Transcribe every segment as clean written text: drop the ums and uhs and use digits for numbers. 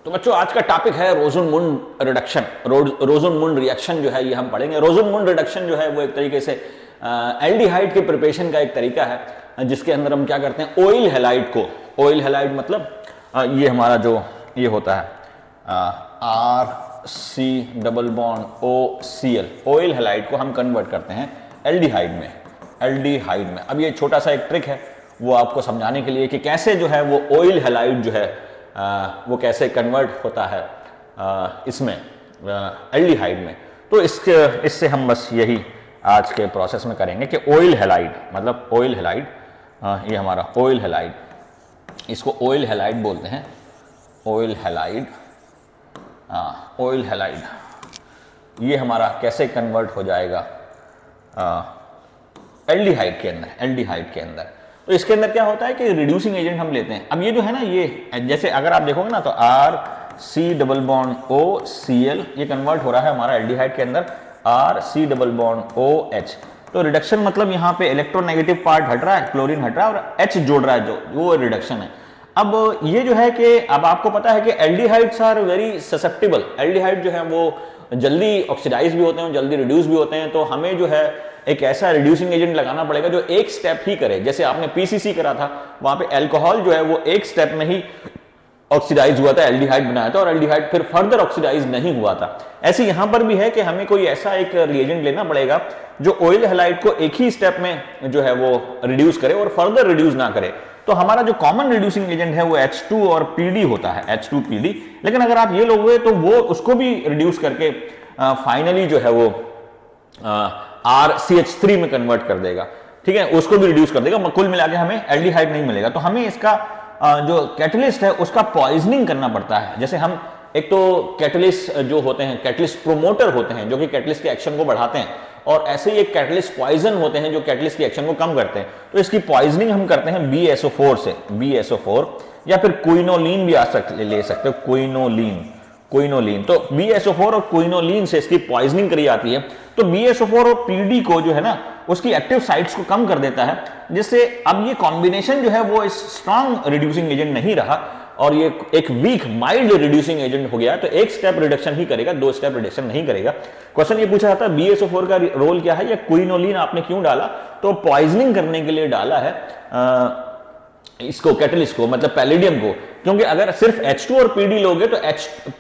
तो बच्चों आज का टॉपिक है रोज़नमुंड रिडक्शन। रोज़नमुंड रिएक्शन जो है ये हम पढ़ेंगे। रोज़नमुंड रिडक्शन जो है वो एक तरीके से एल्डिहाइड के प्रिपरेशन का एक तरीका है जिसके अंदर हम क्या करते हैं, ऑयल हैलाइड को, ऑयल हैलाइड मतलब ये हमारा जो ये होता है RC double bond OCl, oil halide को हम कन्वर्ट करते हैं एल्डिहाइड में, एल्डिहाइड में। अब ये छोटा सा एक ट्रिक है वो आपको समझाने के लिए कि कैसे जो है वो ऑयल हैलाइड जो है वो कैसे कन्वर्ट होता है इसमें एल्डिहाइड में। तो इससे हम बस यही आज के प्रोसेस में करेंगे कि ऑयल हैलाइड मतलब ऑयल हैलाइड, ये हमारा ऑयल हैलाइड, इसको ऑयल हैलाइड बोलते हैं, ऑयल हैलाइड, ऑयल हैलाइड ये हमारा कैसे कन्वर्ट हो जाएगा एल्डिहाइड के अंदर, एल्डिहाइड के अंदर। तो इसके अंदर क्या होता है कि रिड्यूसिंग एजेंट हम लेते हैं। अब ये जो है ना, ये जैसे अगर आप देखोगे ना तो RC डबल बॉन्ड OCl ये कन्वर्ट हो रहा है हमारा एल्डिहाइड के अंदर RC डबल बॉन्ड OH। तो रिडक्शन मतलब यहाँ पे इलेक्ट्रोनेगेटिव पार्ट हट रहा है, क्लोरीन हट रहा है और H जोड़ रहा है, जो वो रिडक्शन है। अब ये जो है कि अब आपको पता है कि aldehydes are very susceptible, aldehyde जो है वो जल्दी ऑक्सीडाइज भी होते हैं, जल्दी रिड्यूस भी होते हैं। तो हमें जो है एक ऐसा रिड्यूसिंग एजेंट लगाना पड़ेगा जो एक स्टेप ही करे। जैसे आपने PCC करा था, वहां पे अल्कोहल जो है वो एक स्टेप में ही ऑक्सीडाइज हुआ था, एल्डिहाइड बनाया था और एल्डिहाइड फिर फर्दर ऑक्सीडाइज नहीं हुआ था। ऐसे यहां पर भी है कि हमें कोई ऐसा एक रिएजेंट लेना पड़ेगा जो ऑयल हैलाइड को एक ही स्टेप में जो है वो रिड्यूस करे और फर्दर रिड्यूस ना करे। तो हमारा जो कॉमन रिड्यूसिंग एजेंट है वो H2 और PD होता है, H2PD। लेकिन अगर आप ये लोगे तो वो उसको भी रिड्यूस करके फाइनली जो है वो RCH3 में कन्वर्ट कर देगा, ठीक है, उसको भी रिड्यूस कर देगा। कुल मिला के हमें एल्डिहाइड नहीं मिलेगा। तो हमें इसका जो कैटलिस्ट है उसका पॉइजनिंग करना पड़ता है। जैसे हम एक तो कैटलिस्ट जो होते हैं, कैटलिस्ट प्रोमोटर होते हैं जो कि कैटलिस्ट के एक्शन को बढ़ाते हैं, और ऐसे ही एक कैटलिस्ट पॉइजन होते हैं जो कैटलिस्ट के एक्शन को कम करते हैं। तो इसकी पॉइजनिंग हम करते हैं BSO4 से, BSO4 या फिर क्विनोलिन भी ले सकते हो, क्विनोलिन। तो BSO4 और क्विनोलिन से इसकी पॉइजनिंग करी जाती है। तो BSO4 और PD को जो है ना उसकी एक्टिव साइट्स को कम कर देता है, जिससे अब ये कॉम्बिनेशन जो है वो इस स्ट्रॉन्ग रिड्यूसिंग एजेंट नहीं रहा और ये एक वीक माइल्ड रिड्यूसिंग एजेंट हो गया। तो एक स्टेप रिडक्शन ही करेगा, दो स्टेप रिडक्शन नहीं करेगा। क्वेश्चन ये पूछा जाता है BSO4 का रोल क्या है या क्विनोलिन आपने क्यों डाला? तो पॉइजनिंग करने के लिए डाला है इसको, कैटलिस्ट को, मतलब पैलेडियम को। क्योंकि अगर सिर्फ H2 और PD लोगे तो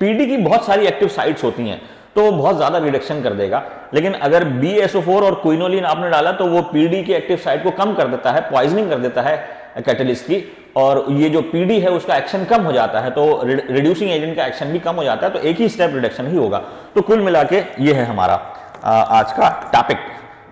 PD की बहुत सारी एक्टिव साइट्स होती हैं तो वो बहुत ज्यादा रिडक्शन कर देगा। लेकिन अगर BSO4 और क्विनोलिन आपने डाला तो वो PD की एक्टिव साइट को कम कर देता है, पॉइजनिंग कर देता है कैटलिस्ट की, और ये जो PD है उसका एक्शन कम हो जाता है, तो रिड्यूसिंग एजेंट का एक्शन भी कम हो जाता है। तो एक ही स्टेप रिडक्शन ही होगा। तो कुल मिला के ये है हमारा आज का टॉपिक।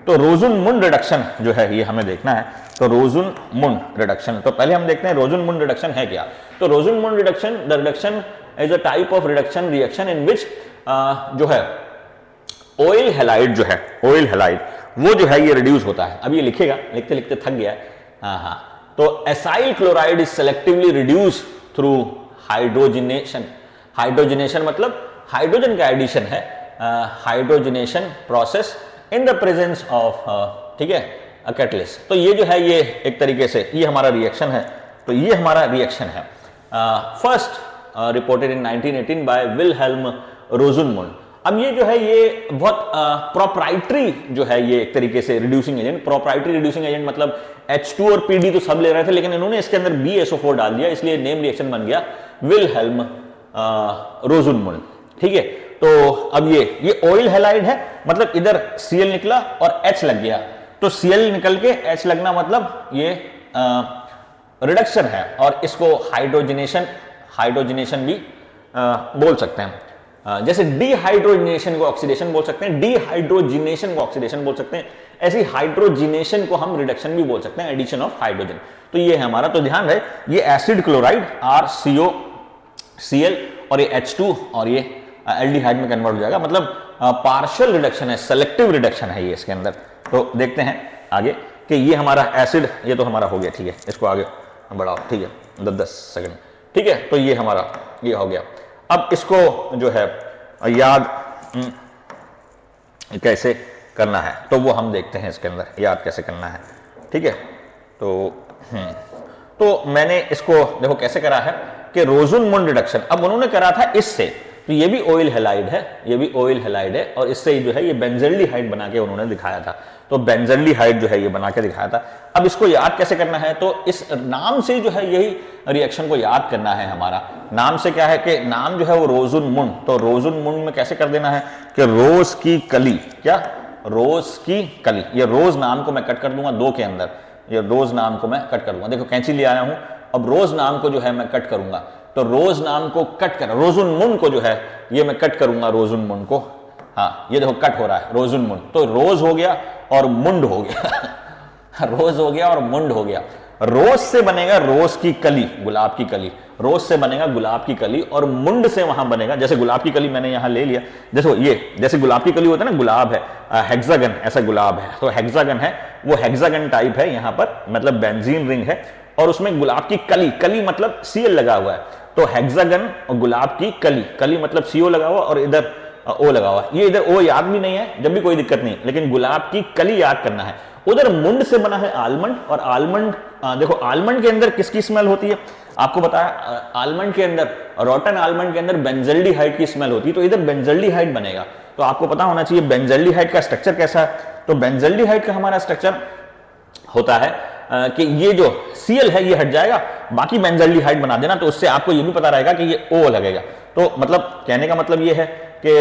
तो रोज़नमुंड रिडक्शन जो है ये हमें देखना है। तो रोज़नमुंड रिडक्शन, तो पहले हम देखते हैं रोज़नमुंड रिडक्शन है क्या। तो Rosenmund reduction, the reduction is a type of reduction reaction in which जो है ऑयल हैलाइड जो है, ऑयल हैलाइड वो जो है ये रिड्यूस होता है। अब ये लिखेगा, लिखते लिखते थक गया है। हाँ, तो acyl chloride is selectively reduce through hydrogenation. Hydrogenation मतलब हाइड्रोजन का एडिशन है, hydrogenation process in the presence of, ठीक है, अ कैटलिस्ट। तो ये जो है ये एक तरीके से ये हमारा रिएक्शन है। तो ये हमारा रिएक्शन है first reported in 1918 by Wilhelm Rosenmund. अब ये जो है ये बहुत प्रोप्राइटरी जो है ये एक तरीके से reducing agent, proprietary reducing agent मतलब H2 और PD तो सब ले रहे थे, लेकिन इन्होंने इसके अंदर BSO4 डाल दिया, इसलिए नेम रिएक्शन बन गया विल्हेल्म रोज़नमुंड, ठीक है। तो अब ये ऑयल हैलाइड है, मतलब इधर Cl निकला और H लग गया, तो Cl निकल के H लगना मतलब ये रिडक्शन है, और इसको हाइड्रोजिनेशन भी बोल सकते हैं। जैसे डिहाइड्रोजिनेशन को ऑक्सीडेशन बोल सकते हैं, डिहाइड्रोजिनेशन को ऑक्सीडेशन बोल सकते हैं, ऐसी हाइड्रोजिनेशन को हम रिडक्शन भी बोल सकते हैं, एडिशन ऑफ हाइड्रोजन। तो ये है हमारा। तो ध्यान रहे ये एसिड क्लोराइड RCOCl और ये H2 और ये एल्डिहाइड में कन्वर्ट हो जाएगा, मतलब पार्शियल रिडक्शन है, सेलेक्टिव रिडक्शन है ये इसके अंदर। तो देखते हैं आगे कि ये हमारा एसिड, ये तो हमारा हो गया, ठीक है, इसको आगे बढ़ाओ, ठीक है, 10 सेकंड, ठीक है। तो ये हमारा ये हो गया। अब इसको जो है याद कैसे करना है तो वो हम देखते हैं इसके अंदर, याद कैसे करना है, ठीक है। तो मैंने इसको देखो कैसे करा है कि रोजुन मुन रिडक्शन, अब उन्होंने करा था इससे, तो ये भी ऑयल हैलाइड है, ये भी ऑयल हैलाइड है, और इससे जो है ये बेंजल्डिहाइड बना के उन्होंने दिखाया था। तो बेंजल्डिहाइड जो है ये बना के दिखाया था। अब इसको याद कैसे करना है, तो इस नाम से जो है यही रिएक्शन को याद करना है हमारा। नाम से क्या है कि नाम जो है वो रोजुन मुन, तो रोजुन मुन में कैसे कर देना है कि रोज की कली, क्या रोज की कली, ये रोज नाम को मैं कट कर दूंगा 2 के अंदर, ये रोज नाम को मैं कट कर दूंगा, देखो कैंची ले आया हूं, अब रोज नाम को जो है मैं कट करूंगा, तो रोज नाम को कट कर, रोजुन मुन को जो है ये मैं कट करूंगा, रोजुन मुन को, हाँ ये देखो कट हो रहा है रोजुन मुन, तो रोज हो गया और मुंड हो गया रोज हो गया और मुंड हो गया। रोज से बनेगा रोज की कली, गुलाब की कली, रोज से बनेगा गुलाब की कली, और मुंड से वहां बनेगा, जैसे गुलाब की कली मैंने यहां ले लिया, देखो ये जैसे गुलाब की कली होता है ना, गुलाब है हेक्सागन, ऐसा गुलाब है, तो हेक्सागन है, वो हेक्सागन टाइप है यहां पर, मतलब बेंजीन रिंग है, और उसमें गुलाब की कली, कली मतलब सीएल लगा हुआ है, तो हेक्सागन और गुलाब की कली, कली मतलब सीओ लगा हुआ और इधर ओ लगा हुआ, ये इधर ओ याद भी नहीं है, जब भी कोई दिक्कत नहीं, लेकिन गुलाब की कली याद करना है। उधर मुंड से बना है आलमंड, और आलमंड देखो आलमंड के अंदर किसकी स्मेल होती है, आपको बताया आलमंड के अंदर, रॉटन आलमंड के अंदर बेंजल्डिहाइड की स्मेल होती है, तो इधर बेंजल्डिहाइड बनेगा। तो आपको पता होना चाहिए बेंजल्डिहाइड का स्ट्रक्चर कैसा है, तो बेंजल्डिहाइड का हमारा स्ट्रक्चर होता है कि ये जो सीएल है ये हट जाएगा, बाकी बेंजल्डिहाइड बना देना, तो उससे आपको ये भी पता रहेगा कि ये ओ लगेगा। तो मतलब कहने का मतलब ये है कि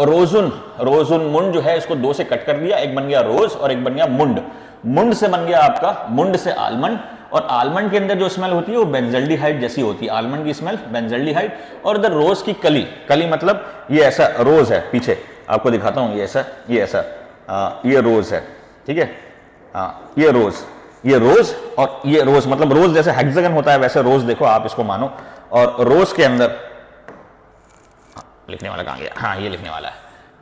रोजुन मुंड जो है इसको 2 से कट कर दिया, एक बन गया रोज और एक बन गया मुंड, मुंड से बन गया आपका, मुंड से आलमंड, और आलमंड के अंदर जो स्मेल होती है वो बेंजल्डिहाइड जैसी होती है, आलमंड की स्मेल बेंजल्डिहाइड, और इधर रोज की कली, कली मतलब ये ऐसा रोज है, पीछे आपको दिखाता हूं, ये ऐसा ये रोज है, ठीक है, ये रोज और ये रोज, मतलब रोज जैसे हेक्सागन होता है वैसे रोज देखो आप इसको मानो, और रोज के अंदर लिखने वाला कहां गया, हाँ ये लिखने वाला है,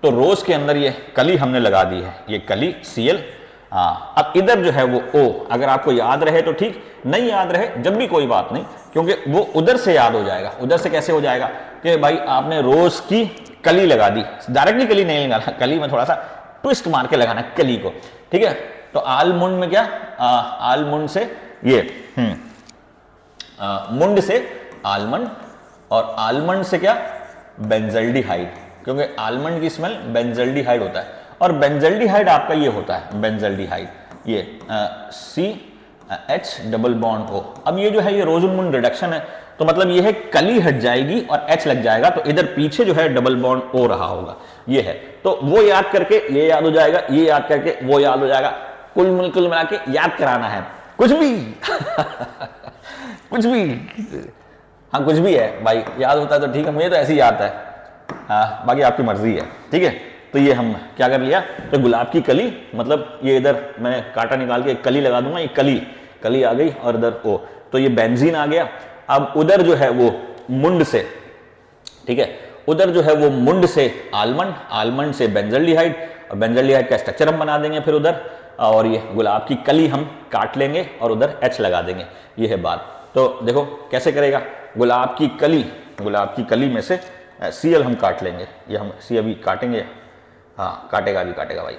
तो रोज के अंदर ये कली हमने लगा दी है, ये कली सीएल। अब इधर जो है वो ओ, अगर आपको याद रहे तो ठीक, नहीं याद रहे जब भी कोई बात नहीं, क्योंकि वो उधर से याद हो जाएगा। उधर से कैसे हो जाएगा कि भाई आपने रोज की कली लगा दी, डायरेक्टली कली नहीं लगाना, कली में थोड़ा सा ट्विस्ट मार के लगाना कली को, ठीक है। तो आलमुंड में क्या, आलमुंड से ये मुंड से आलमंड, और आलमंड से क्या बेंजल्डिहाइड, क्योंकि आलमंड की स्मेल बेंजल्डिहाइड होता है, और बेंजल्डिहाइड आपका ये होता है बेंजल्डिहाइड, ये CH डबल बॉन्ड O। अब ये जो है ये रोजुन मुंड रिडक्शन है, तो मतलब ये है कली हट जाएगी और H लग जाएगा, तो इधर पीछे जो है डबल बॉन्ड O रहा होगा, ये है। तो वो याद करके ये याद हो जाएगा, ये याद करके वो याद हो जाएगा, कुल मिला के याद कराना है कुछ भी कुछ भी, हाँ कुछ भी है भाई, याद होता है तो ठीक है, मुझे तो ऐसे ही याद है, बाकी आपकी मर्जी है, ठीक है। तो ये हम क्या कर लिया, तो गुलाब की कली, मतलब ये इधर मैं कांटा निकाल के एक कली लगा दूंगा, ये कली आ गई, और इधर ओ, तो ये बेंजीन आ गया। अब उधर जो है वो मुंड से, ठीक है, उधर जो है वो मुंड से आलमंड, आलमंड से बेंजल्डिहाइड, और बेंजल्डिहाइड का स्ट्रक्चर हम बना देंगे फिर उधर, और ये गुलाब की कली हम काट लेंगे और उधर H लगा देंगे, ये है बात। तो देखो कैसे करेगा, गुलाब की कली में से सीएल हम काट लेंगे, ये हम सी अभी काटेंगे, हाँ काटेगा भाई,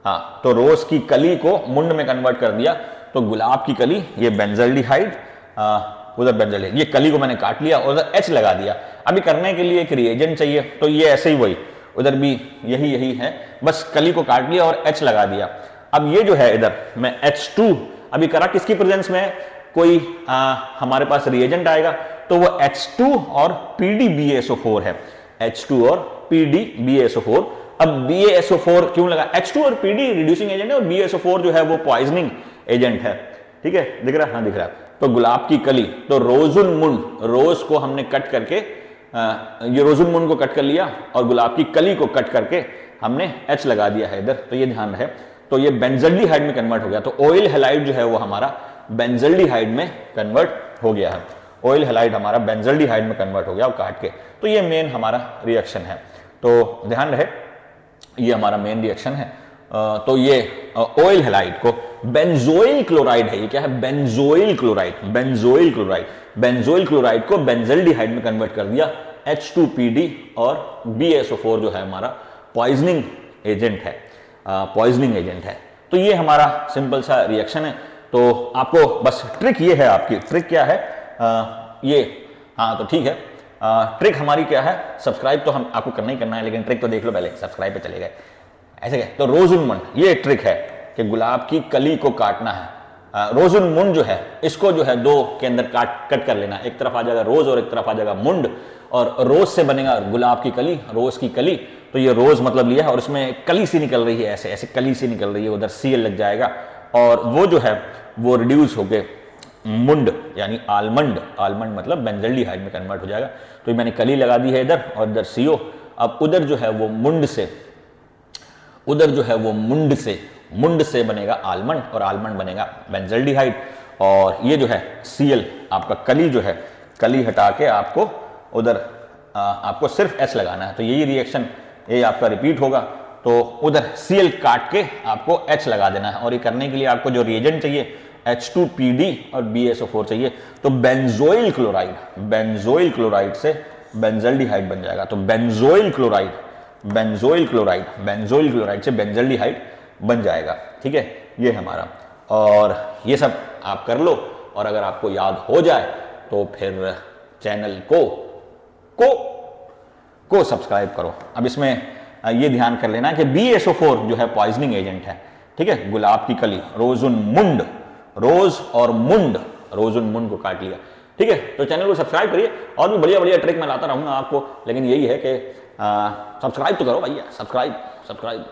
हाँ। तो रोज की कली को मुंड में कन्वर्ट कर दिया, तो गुलाब की कली, ये बेंजल्डिहाइड, उधर बेंजल्डिहाइड, ये कली को मैंने काट लिया और उधर H लगा दिया। अभी करने के लिए एक रिएजेंट चाहिए, तो ये ऐसे ही वही, उधर भी यही है, बस कली को काट लिया और H लगा दिया। अब ये जो है इधर मैं H2 अभी करा, किसकी प्रेजेंस में, कोई हमारे पास रिएजेंट आएगा, तो वो H2 और PdBaSO4 है, H2 और PdBaSO4। अब BaSO4 क्यों लगा, H2 और PD रिड्यूसिंग एजेंट है, और BaSO4 जो है वो पॉइजनिंग एजेंट है, ठीक है, दिख रहा है, हाँ दिख रहा है। तो गुलाब की कली, तो रोजुन मुंड, रोज को हमने कट करके, ये रोजुन मुंड को कट कर लिया, और गुलाब की कली को कट करके हमने H लगा दिया है इधर, तो ये ध्यान रहे। तो ये बेंजल्डिहाइड में कन्वर्ट हो गया, तो ऑयल हैलाइड जो है वो हमारा बेंजल्डिहाइड में कन्वर्ट हो गया है, ऑयल हैलाइड हमारा बेंजल्डिहाइड में कन्वर्ट हो गया, और काट के, तो ये मेन हमारा रिएक्शन है। तो ध्यान रहे ये हमारा मेन रिएक्शन है। तो ये ऑयल हैलाइड को बेंजोइल क्लोराइड है, ये क्या है, बेंजोइल क्लोराइड को बेंजल्डिहाइड में कन्वर्ट कर दिया, H2PD, और BaSO4 जो है हमारा पॉइजनिंग एजेंट है, तो ये हमारा सिंपल सा रिएक्शन है। तो आपको बस ट्रिक ये है, आपकी ट्रिक क्या है, ये हाँ, तो ठीक है। ट्रिक हमारी क्या है, सब्सक्राइब तो हम आपको करना ही करना है, लेकिन ट्रिक तो देख लो पहले, सब्सक्राइब पे चले गए ऐसे क्या। तो रोजुनमुंड, ये ट्रिक है कि गुलाब की कली को काटना है। रोजुनमुंड जो है इसको जो है दो के अंदर कट कर लेना, एक तरफ आ जाएगा रोज और एक तरफ आ जाएगा मुंड, और रोज से बनेगा गुलाब की कली, रोज की कली। तो ये रोज मतलब लिया है और इसमें कली सी निकल रही है, ऐसे ऐसे कली सी निकल रही है, उधर सीएल लग जाएगा और वो जो है वो रिड्यूस होके मुंड यानी आलमंड, आलमंड मतलब बेंजल्डिहाइड में कन्वर्ट हो जाएगा। तो मैंने कली लगा दी है इधर और इधर सीओ। अब उधर जो है वो मुंड से, उधर जो है वो मुंड से बनेगा आलमंड और आलमंड बनेगा बेंजल्डिहाइड। और ये जो है सीएल आपका कली जो है, कली हटा के आपको उधर आपको सिर्फ एच लगाना है। तो यही रिएक्शन ये आपका रिपीट होगा। तो उधर सीएल काट के आपको एच लगा देना है और ये करने के लिए आपको जो रिएजेंट चाहिए H2PD और BSO4 चाहिए। तो बेंजोइल क्लोराइड से बेंजल्डिहाइड बन जाएगा। तो बेंजोइल क्लोराइड से बेंजल्डिहाइड बन जाएगा। ठीक है, ये हमारा, और ये सब आप कर लो और अगर आपको याद हो जाए तो फिर चैनल को सब्सक्राइब करो। अब इसमें ये ध्यान कर लेना कि BSO4 जो है पॉइजनिंग एजेंट है। ठीक है, गुलाब की कली, रोजुनमुंड, रोज और मुंड, रोजुनमुंड को काट लिया। ठीक है, तो चैनल को सब्सक्राइब करिए और भी बढ़िया बढ़िया ट्रिक मैं लाता रहूंगा आपको, लेकिन यही है कि सब्सक्राइब तो करो भैया, सब्सक्राइब।